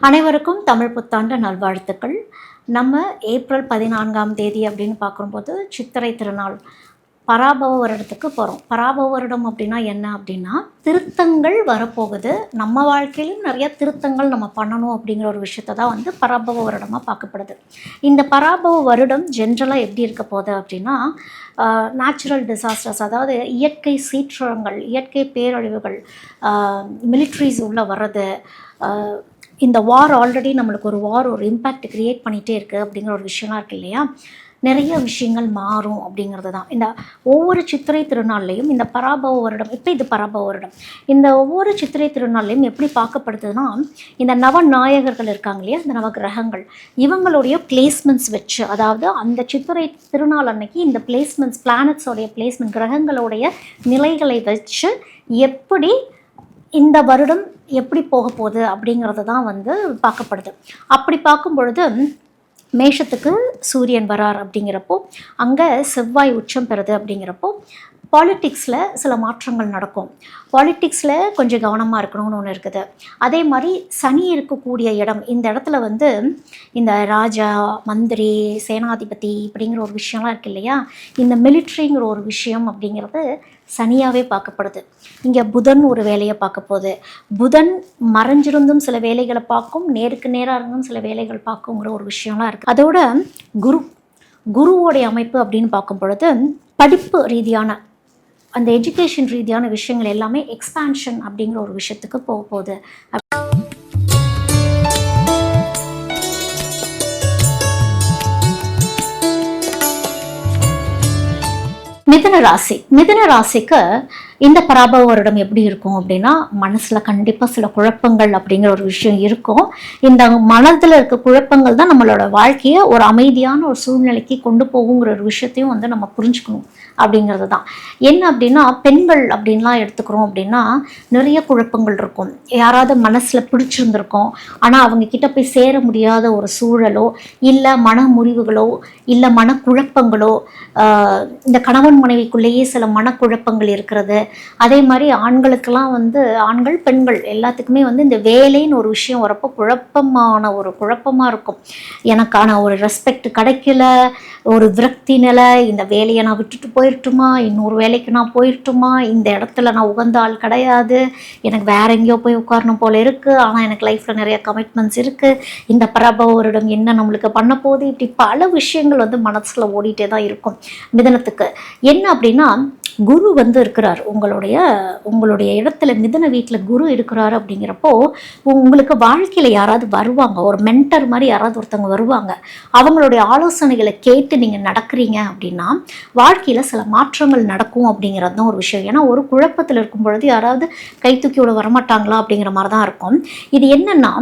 அனைவருக்கும் தமிழ் புத்தாண்டு நல்வாழ்த்துக்கள். நம்ம ஏப்ரல் 14ஆம் தேதி அப்படின்னு பார்க்கும்போது சித்திரை திருநாள் பராபவ வருடத்துக்கு போகிறோம். பராபவ வருடம் அப்படின்னா என்ன அப்படின்னா, திருத்தங்கள் வரப்போகுது. நம்ம வாழ்க்கையிலும் நிறைய திருத்தங்கள் நம்ம பண்ணணும் அப்படிங்கிற ஒரு விஷயத்தை தான் வந்து பராபவ வருடமாக பார்க்கப்படுது. இந்த பராபவ வருடம் ஜென்ரலாக எப்படி இருக்க போகுது அப்படின்னா, நேச்சுரல் டிசாஸ்டர்ஸ், அதாவது இயற்கை சீற்றங்கள், இயற்கை பேரழிவுகள், மிலிட்ரிஸ் உள்ளே வர்றது, இந்த வார் ஆல்ரெடி நம்மளுக்கு ஒரு இம்பேக்ட் க்ரியேட் பண்ணிகிட்டே இருக்குது அப்படிங்கிற ஒரு விஷயம்லாம் இருக்குது இல்லையா. நிறைய விஷயங்கள் மாறும் அப்படிங்கிறது தான். இந்த ஒவ்வொரு சித்திரை திருநாள்லையும் இந்த பராபவ வருடம், இப்போ இது பராபவ வருடம், இந்த ஒவ்வொரு சித்திரை திருநாள்லையும் எப்படி பார்க்கப்படுதுன்னா, இந்த நவநாயகர்கள் இருக்காங்க இல்லையா, இந்த நவகிரகங்கள், இவங்களுடைய பிளேஸ்மெண்ட்ஸ் வச்சு, அதாவது அந்த சித்திரை திருநாள் அன்னைக்கு இந்த பிளேஸ்மெண்ட்ஸ், பிளானட்ஸோடைய பிளேஸ்மெண்ட், கிரகங்களுடைய நிலைகளை வச்சு எப்படி இந்த வருடம் எப்படி போக போகுது அப்படிங்கிறது தான் வந்து பார்க்கப்படுது. அப்படி பார்க்கும் பொழுது மேஷத்துக்கு சூரியன் வரார் அப்படிங்கிறப்போ, அங்கே செவ்வாய் உச்சம் பெறுது அப்படிங்கிறப்போ பாலிட்டிக்ஸில் சில மாற்றங்கள் நடக்கும். பாலிட்டிக்ஸில் கொஞ்சம் கவனமாக இருக்கணும்னு ஒன்று இருக்குது. அதே மாதிரி சனி இருக்கக்கூடிய இடம், இந்த இடத்துல வந்து இந்த ராஜா, மந்திரி, சேனாதிபதி இப்படிங்கிற ஒரு விஷயம்லாம் இருக்குது இல்லையா, இந்த மிலிட்ரிங்கிற ஒரு விஷயம் அப்படிங்கிறது சனியாகவே பார்க்கப்படுது. இங்கே புதன் ஒரு வேலையை பார்க்க போகுது. புதன் மறைஞ்சிருந்தும் சில வேலைகளை பார்க்கும், நேருக்கு நேராக இருந்தும் சில வேலைகள் பார்க்குங்கிற ஒரு விஷயம்லாம் இருக்குது. அதோட குருவோடைய அமைப்பு அப்படின்னு பார்க்கும் பொழுது படிப்பு ரீதியான, அந்த எஜுகேஷன் ரீதியான விஷயங்கள் எல்லாமே எக்ஸ்பான்ஷன் அப்படிங்கிற ஒரு விஷயத்துக்கு போக போகுது. மிதுன ராசிக்கு இந்த பராபவ வருடம் எப்படி இருக்கும் அப்படின்னா, மனசில் கண்டிப்பாக சில குழப்பங்கள் அப்படிங்கிற ஒரு விஷயம் இருக்கும். இந்த மனதில் இருக்க குழப்பங்கள் தான் நம்மளோட வாழ்க்கையை ஒரு அமைதியான ஒரு சூழ்நிலைக்கு கொண்டு போகுங்கிற ஒரு விஷயத்தையும் வந்து நம்ம புரிஞ்சுக்கணும் அப்படிங்கிறது தான். என்ன அப்படின்னா, பெண்கள் அப்படின்லாம் எடுத்துக்கிறோம் அப்படின்னா நிறைய குழப்பங்கள் இருக்கும். யாராவது மனசில் பிடிச்சிருந்துருக்கோம், ஆனால் அவங்க கிட்ட போய் சேர முடியாத ஒரு சூழலோ, இல்லை மன முறிவுகளோ, இல்லை மனக்குழப்பங்களோ, இந்த கணவன் மனைவிக்குள்ளேயே சில மனக்குழப்பங்கள் இருக்கிறது. அதே மாதிரி ஆண்களுக்கெல்லாம் வந்து, ஆண்கள் பெண்கள் எல்லாத்துக்குமே வந்து இந்த வேலைன்னு ஒரு விஷயம் வரப்போ குழப்பமாக இருக்கும். எனக்கான ஒரு ரெஸ்பெக்ட் கிடைக்கல, ஒரு விரக்தி நிலை, இந்த வேலையை நான் விட்டுட்டு போயிட்டுமா, இன்னொரு வேலைக்கு நான் போயிட்டுமா, இந்த இடத்துல நான் உகந்த ஆள் கிடையாது, எனக்கு வேற எங்கேயோ போய் உட்காரணும் போல இருக்குது, ஆனால் எனக்கு லைஃப்பில் நிறைய கமிட்மெண்ட்ஸ் இருக்குது, இந்த பராபவ வருடம் என்ன நம்மளுக்கு பண்ண போகுது, இப்படி பல விஷயங்கள் வந்து மனசில் ஓடிட்டே தான் இருக்கும். மிதுனத்துக்கு என்ன அப்படின்னா, குரு வந்து இருக்கிறார் உங்களுடைய இடத்துல, மிதுன வீட்டில் குரு இருக்கிறாரு அப்படிங்கிறப்போ உங்களுக்கு வாழ்க்கையில் யாராவது வருவாங்க, ஒரு மென்டர் மாதிரி யாராவது ஒருத்தவங்க வருவாங்க. அவங்களுடைய ஆலோசனைகளை கேட்டு நீங்கள் நடக்கிறீங்க அப்படின்னா வாழ்க்கையில் சில மாற்றங்கள் நடக்கும் அப்படிங்கிறது தான் ஒரு விஷயம். ஏன்னா ஒரு குழப்பத்தில் இருக்கும் பொழுது யாராவது கை தூக்கியோட வரமாட்டாங்களா அப்படிங்கிற மாதிரி தான் இருக்கும். இது என்னன்னா,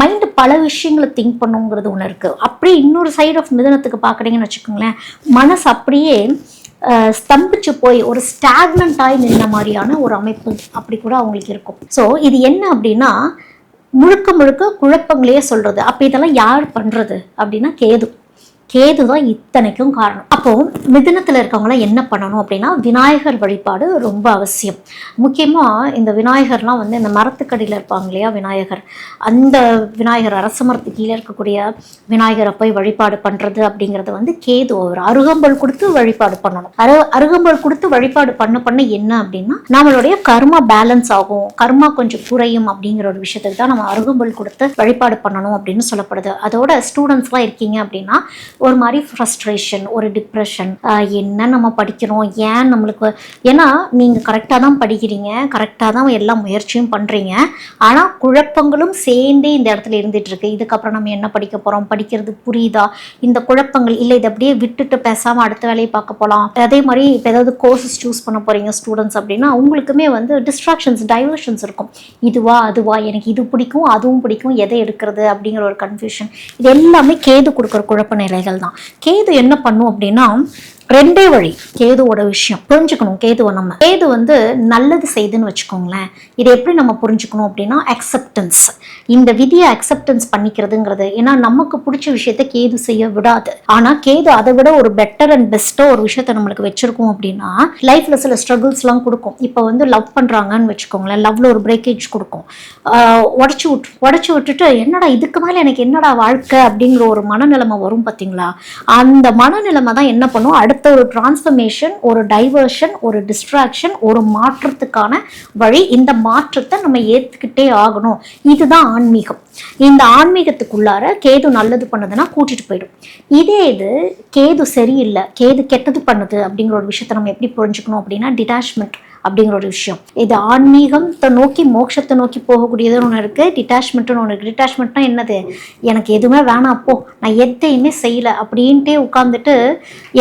மைண்டு பல விஷயங்களை திங்க் பண்ணுங்கிறது ஒன்று இருக்குது. அப்படியே இன்னொரு சைடு ஆஃப் மிதுனத்துக்கு பார்க்குறீங்கன்னு வச்சுக்கோங்களேன், மனசு அப்படியே ஸ்தம்பிச்சு போய் ஒரு ஸ்டாக்னண்ட் ஆகி நின்ன மாதிரியான ஒரு அமைப்பு அப்படி கூட அவங்களுக்கு இருக்கும். ஸோ இது என்ன அப்படின்னா, முழுக்க குழப்பங்களையே சொல்றது. அப்போ இதெல்லாம் யார் பண்றது அப்படின்னா கேது தான் இத்தனைக்கும் காரணம். அப்போது மிதுனத்தில் இருக்கவங்களாம் என்ன பண்ணணும் அப்படின்னா, விநாயகர் வழிபாடு ரொம்ப அவசியம். முக்கியமாக இந்த விநாயகர்லாம் வந்து இந்த மரத்துக்கடியில் இருப்பாங்க இல்லையா விநாயகர், அந்த விநாயகர், அரச மரத்து கீழே இருக்கக்கூடிய விநாயகரை போய் வழிபாடு பண்ணுறது அப்படிங்கிறது வந்து கேது. ஒரு அருகம்பல் கொடுத்து வழிபாடு பண்ணணும். அருகம்பல் கொடுத்து வழிபாடு பண்ண என்ன அப்படின்னா, நம்மளுடைய கர்மா பேலன்ஸ் ஆகும், கர்மா கொஞ்சம் குறையும் அப்படிங்கிற ஒரு விஷயத்துக்கு தான் நம்ம அருகம்பல் கொடுத்து வழிபாடு பண்ணணும் அப்படின்னு சொல்லப்படுது. அதோட ஸ்டூடெண்ட்ஸ்லாம் இருக்கீங்க அப்படின்னா ஒரு மாதிரி ஃப்ரஸ்ட்ரேஷன், ஒரு டிப்ரெஷன், என்ன நம்ம படிக்கிறோம், ஏன் நம்மளுக்கு, ஏன்னா நீங்கள் கரெக்டாக தான் படிக்கிறீங்க, கரெக்டாக தான் எல்லா முயற்சியும் பண்ணுறீங்க, ஆனால் குழப்பங்களும் சேர்ந்தே இந்த இடத்துல இருந்துகிட்ருக்கு. இதுக்கப்புறம் நம்ம என்ன படிக்க போகிறோம், படிக்கிறது புரியுதா, இந்த குழப்பங்கள் இல்லை, இதை அப்படியே விட்டுட்டு பேசாமல் அடுத்த வேலையை பார்க்க போகலாம். அதே மாதிரி இப்போ ஏதாவது கோர்சஸ் சூஸ் பண்ண போகிறீங்க ஸ்டூடெண்ட்ஸ் அப்படின்னா அவங்களுக்குமே வந்து டிஸ்ட்ராக்ஷன்ஸ், டைவர்ஷன்ஸ் இருக்கும். இதுவா அதுவா, எனக்கு இது பிடிக்கும் அதுவும் பிடிக்கும், எதை எடுக்கிறது அப்படிங்கிற ஒரு கன்ஃபியூஷன். இது எல்லாமே கேது கொடுக்குற குழப்ப நிலைகள் தான். கேது என்ன பண்ணும் அப்படின்னா, ரெண்டே வழி கேதுவோட விஷயம் புரிஞ்சுக்கணும். கேது வந்து நல்லது செய்துன்னு வச்சுக்கோங்களேன். இதை எப்படி நம்ம புரிஞ்சுக்கணும் அப்படின்னா, அக்செப்டன்ஸ். இந்த விதியை அக்செப்டன்ஸ் பண்ணிக்கிறதுங்கிறது. ஏன்னா நமக்கு பிடிச்ச விஷயத்த கேது செய்ய விடாது. ஆனா கேது அதை விட ஒரு பெட்டர் அண்ட் பெஸ்ட்டோ ஒரு விஷயத்த நம்மளுக்கு வச்சிருக்கோம் அப்படின்னா, லைஃப்ல சில ஸ்ட்ரகிள்ஸ் எல்லாம் கொடுக்கும். இப்போ வந்து லவ் பண்றாங்கன்னு வச்சுக்கோங்களேன், லவ்ல ஒரு பிரேக்கேஜ் கொடுக்கும். உடச்சு விட்டுட்டு என்னடா இதுக்கு மேல எனக்கு என்னடா வாழ்க்கை அப்படிங்கிற ஒரு மனநிலைமை வரும் பார்த்தீங்களா? அந்த மனநிலைமை தான் என்ன பண்ணும், அடுத்த ஒரு டிரான்ஸ்ஃபர்மேஷன், ஒரு டைவர்ஷன், ஒரு டிஸ்ட்ராக்ஷன், ஒரு மாற்றத்துக்கான வழி. இந்த மாற்றத்தை நம்ம ஏற்றுக்கிட்டே ஆகணும். இதுதான் ஆன்மீகம். இந்த ஆன்மீகத்துக்குள்ளார கேது நல்லது பண்ணுதுன்னா கூட்டிட்டு போயிடும். இதே இது கேது சரியில்லை, கேது கெட்டது பண்ணுது அப்படிங்கிற ஒரு விஷயத்தை நம்ம எப்படி புரிஞ்சுக்கணும் அப்படின்னா, டிட்டாச்மெண்ட் அப்படிங்கிற ஒரு விஷயம். இது ஆன்மீகத்தை நோக்கி மோட்சத்தை நோக்கி போகக்கூடியதுன்னு ஒன்று இருக்கு, டிட்டாச்மெண்ட்னு ஒன்று இருக்கு. டிட்டாச்மெண்ட்னா என்னது, எனக்கு எதுவுமே வேணாம், அப்போ நான் எதையுமே செய்யலை அப்படின்ட்டே உட்காந்துட்டு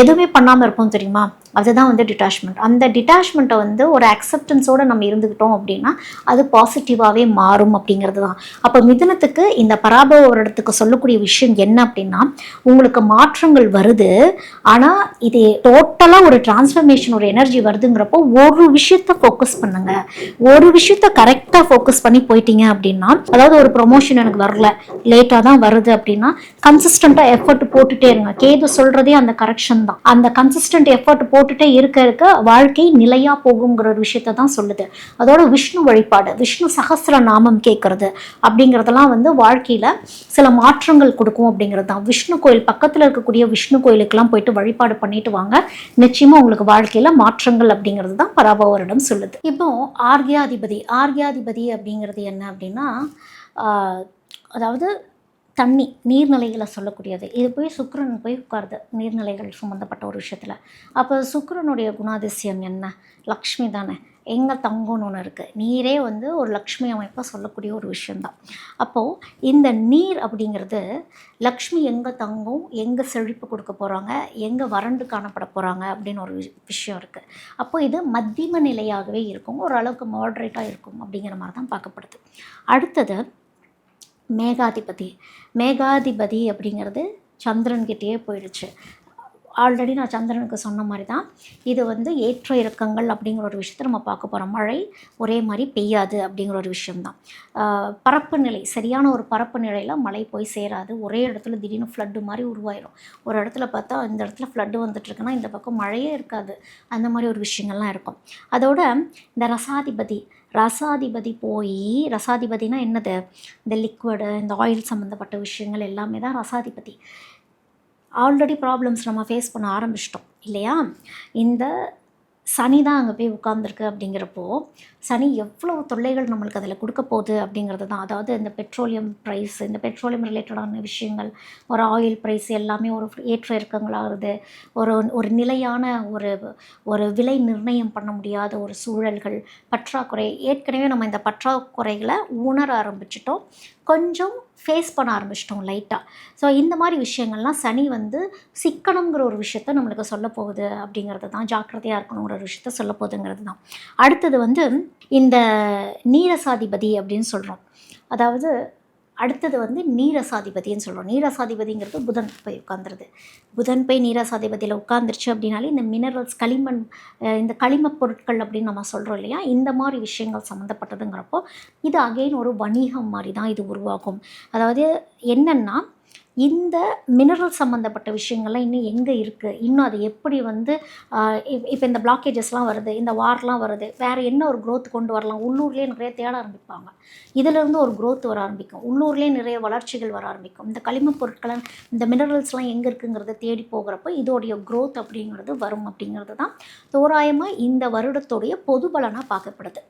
எதுவுமே பண்ணாமல் இருப்போம் தெரியுமா, அதுதான் வந்து டிட்டாச்மெண்ட். அந்த டிட்டாச்மெண்ட்டை வந்து ஒரு அக்செப்டன்ஸோடு நம்ம இருந்துக்கிட்டோம் அப்படின்னா அது பாசிட்டிவாகவே மாறும் அப்படிங்கிறது தான். அப்போ மிதுனத்துக்கு இந்த பராபவ வருடத்துக்கு சொல்லக்கூடிய விஷயம் என்ன அப்படின்னா, உங்களுக்கு மாற்றங்கள் வருது, ஆனால் இது டோட்டலாக ஒரு டிரான்ஸ்ஃபர்மேஷன், ஒரு எனர்ஜி வருதுங்கிறப்போ ஒரு விஷயத்த ஃபோக்கஸ் பண்ணுங்க. ஒரு விஷயத்த கரெக்டாக ஃபோக்கஸ் பண்ணி போயிட்டீங்க அப்படின்னா, அதாவது ஒரு ப்ரொமோஷன் எனக்கு வரல, லேட்டாக தான் வருது அப்படின்னா கன்சிஸ்டண்ட்டாக எஃபர்ட் போட்டுட்டே இருங்க. கேது சொல்கிறதே அந்த கரெக்ஷன் தான். அந்த கன்சிஸ்டன்ட் எஃபர்ட் போட்டுட்டே இருக்க வாழ்க்கை நிலையா போகுங்கிற ஒரு விஷயத்த தான் சொல்லுது. அதோட விஷ்ணு வழிபாடு, விஷ்ணு சகஸ்ர நாமம் கேட்கறது அப்படிங்கிறதெல்லாம் வந்து வாழ்க்கையில சில மாற்றங்கள் கொடுக்கும் அப்படிங்கிறது தான். விஷ்ணு கோயில் பக்கத்துல இருக்கக்கூடிய விஷ்ணு கோயிலுக்கெல்லாம் போயிட்டு வழிபாடு பண்ணிட்டு வாங்க, நிச்சயமா உங்களுக்கு வாழ்க்கையில மாற்றங்கள் அப்படிங்கிறது தான் பராபவரிடம் சொல்லுது. இப்போ ஆர்கியாதிபதி அப்படிங்கிறது என்ன அப்படின்னா, அதாவது தண்ணி, நீர்நிலைகளை சொல்லக்கூடியது. இது போய் சுக்கிரன் போய் உட்காருது நீர்நிலைகள் சம்மந்தப்பட்ட ஒரு விஷயத்தில். அப்போ சுக்கிரனுடைய குணாதிசயம் என்ன, லக்ஷ்மி தானே, எங்கே தங்கம்னு ஒன்று இருக்குது. நீரே வந்து ஒரு லக்ஷ்மி அமைப்பாக சொல்லக்கூடிய ஒரு விஷயந்தான். அப்போது இந்த நீர் அப்படிங்கிறது லக்ஷ்மி எங்கே தங்கும், எங்கே செழிப்பு கொடுக்க போகிறாங்க, எங்கே வறண்டு காணப்பட போகிறாங்க அப்படின்னு ஒரு விஷயம் இருக்குது. அப்போது இது மத்தியம நிலையாகவே இருக்கும், ஓரளவுக்கு மாட்ரேட்டாக இருக்கும் அப்படிங்கிற மாதிரி தான் பார்க்கப்படுது. அடுத்தது மேகாதிபதி அப்படிங்கிறது சந்திரன்கிட்டயே போயிடுச்சு. ஆல்ரெடி நான் சந்திரனுக்கு சொன்ன மாதிரி தான் இது வந்து ஏற்ற இறக்கங்கள் அப்படிங்கிற ஒரு விஷயத்தை நம்ம பார்க்க போகிறோம். மழை ஒரே மாதிரி பெய்யாது அப்படிங்கிற ஒரு விஷயம்தான். பரப்பு நிலை, சரியான ஒரு பரப்பு நிலையில் மழை போய் சேராது. ஒரே இடத்துல திடீர்னு ஃப்ளட்டு மாதிரி உருவாயிடும். ஒரு இடத்துல பார்த்தா இந்த இடத்துல ஃப்ளட்டு வந்துட்டுருக்குன்னா இந்த பக்கம் மழையே இருக்காது. அந்த மாதிரி ஒரு விஷயங்கள்லாம் இருக்கும். அதோட இந்த ரசாதிபதி போய், ரசாதிபதினா என்னது, இந்த லிக்விடு, இந்த ஆயில் சம்மந்தப்பட்ட விஷயங்கள் எல்லாமே தான் ரசாதிபதி. ஆல்ரெடி ப்ராப்ளம்ஸ் நம்ம ஃபேஸ் பண்ண ஆரம்பிச்சிட்டோம் இல்லையா. இந்த சனி தான் அங்கே போய் உட்கார்ந்துருக்கு அப்படிங்கிறப்போ சனி எவ்வளோ தொல்லைகள் நம்மளுக்கு அதில் கொடுக்க போகுது அப்படிங்கிறது தான். அதாவது இந்த பெட்ரோலியம் ப்ரைஸ், இந்த பெட்ரோலியம் ரிலேட்டடான விஷயங்கள், ஒரு ஆயில் ப்ரைஸ் எல்லாமே ஒரு ஏற்ற இறக்கங்களாகுது. ஒரு நிலையான ஒரு விலை நிர்ணயம் பண்ண முடியாத ஒரு சூழல்கள், பற்றாக்குறை. ஏற்கனவே நம்ம இந்த பற்றாக்குறைகளை உணர ஆரம்பிச்சிட்டோம், கொஞ்சம் ஃபேஸ் பண்ண ஆரம்பிச்சிட்டோம் லைட்டாக. ஸோ இந்த மாதிரி விஷயங்கள்லாம் சனி வந்து சிக்கனங்கிற ஒரு விஷயத்த நம்மளுக்கு சொல்ல போகுது அப்படிங்கிறது தான், ஜாக்கிரதையாக இருக்கணுங்கிற ஒரு விஷயத்த சொல்ல போகுதுங்கிறது தான். அடுத்தது வந்து இந்த நீரசாதிபதி அப்படின்னு சொல்கிறோம். அதாவது அடுத்தது வந்து நீரசாதிபதின்னு சொல்கிறோம். நீரசாதிபதிங்கிறது புதன் போய் உட்காந்துருது. புதன் போய் நீரசாதிபதியில் உட்காந்துருச்சு அப்படின்னாலே இந்த மினரல்ஸ், களிமண், இந்த களிமப் பொருட்கள் அப்படின்னு நம்ம சொல்கிறோம் இல்லையா, இந்த மாதிரி விஷயங்கள் சம்மந்தப்பட்டதுங்கிறப்போ இது அகெயின் ஒரு வணிகம் மாதிரி தான் இது உருவாகும். அதாவது என்னென்னா, இந்த மினரல் சம்மந்தப்பட்ட விஷயங்கள்லாம் இன்னும் எங்கே இருக்குது, இன்னும் அது எப்படி வந்து இப்போ இந்த பிளாக்கேஜஸ்லாம் வருது, இந்த வார்லாம் வருது, வேறு என்ன ஒரு க்ரோத் கொண்டு வரலாம், உள்ளூர்லேயே நிறைய தேட ஆரம்பிப்பாங்க. இதிலேருந்து ஒரு க்ரோத் வர ஆரம்பிக்கும், உள்ளூர்லேயே நிறைய வளர்ச்சிகள் வர ஆரம்பிக்கும். இந்த களிமண் பொருட்களை, இந்த மினரல்ஸ்லாம் எங்கே இருக்குங்கிறத தேடி போகிறப்போ இதோடைய க்ரோத் அப்படிங்கிறது வரும் அப்படிங்கிறது தான் தோராயமாக இந்த வருடத்துடைய பொது பலனாக பார்க்கப்படுது.